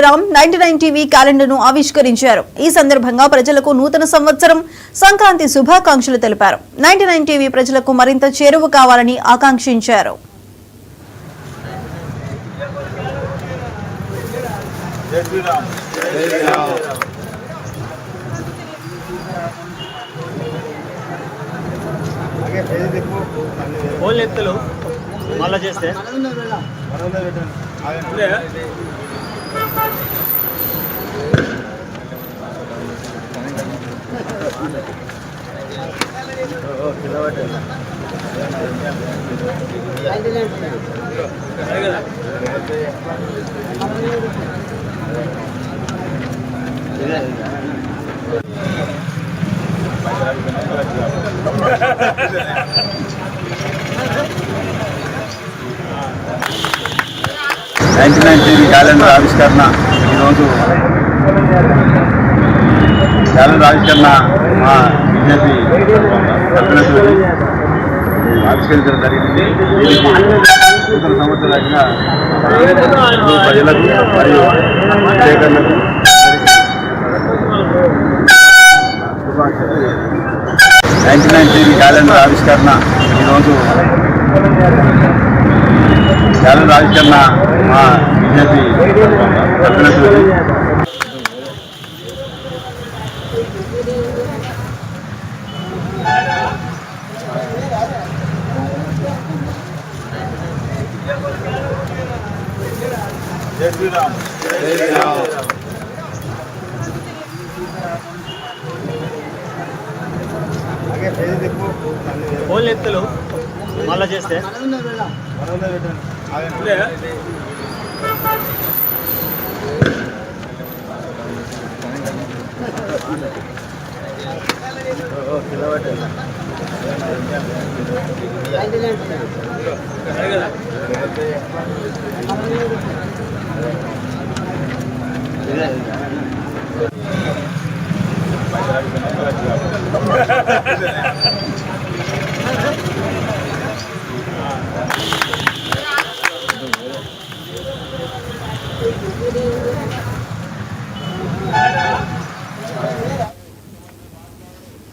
Ram 99 TV క్యాలెండర్ను ఆవిష్కరించారు. ఈ సందర్భంగా ప్రజలకు నూతన సంవత్సరం సంక్రాంతి శుభాకాంక్షలు తెలిపారు. 99 టీవీ ప్రజలకు మరింత చేరువ కావాలని ఆకాంక్షించారు. మళ్ళా చేస్తే 99 టీవీ క్యాలెండర్ ఆవిష్కరణ ఈరోజు క్యాలెండర్ ఆవిష్కరణ మా బీజేపీ సభ్యులతో ఆవిష్కరించడం జరిగింది. దీనికి నూతన సంవత్సరంగా ప్రజలకు మరియు విలేకరులకు శుభాకాంక్షలు. 99 టీవీ క్యాలెండర్ ఆవిష్కరణ ఈరోజు క్యాలెండర్ ఆవిష్కరణ మా బీజేపీ సభ్యులతో ఫోన్ ఎత్తులు మళ్ళా చేస్తే ఇదే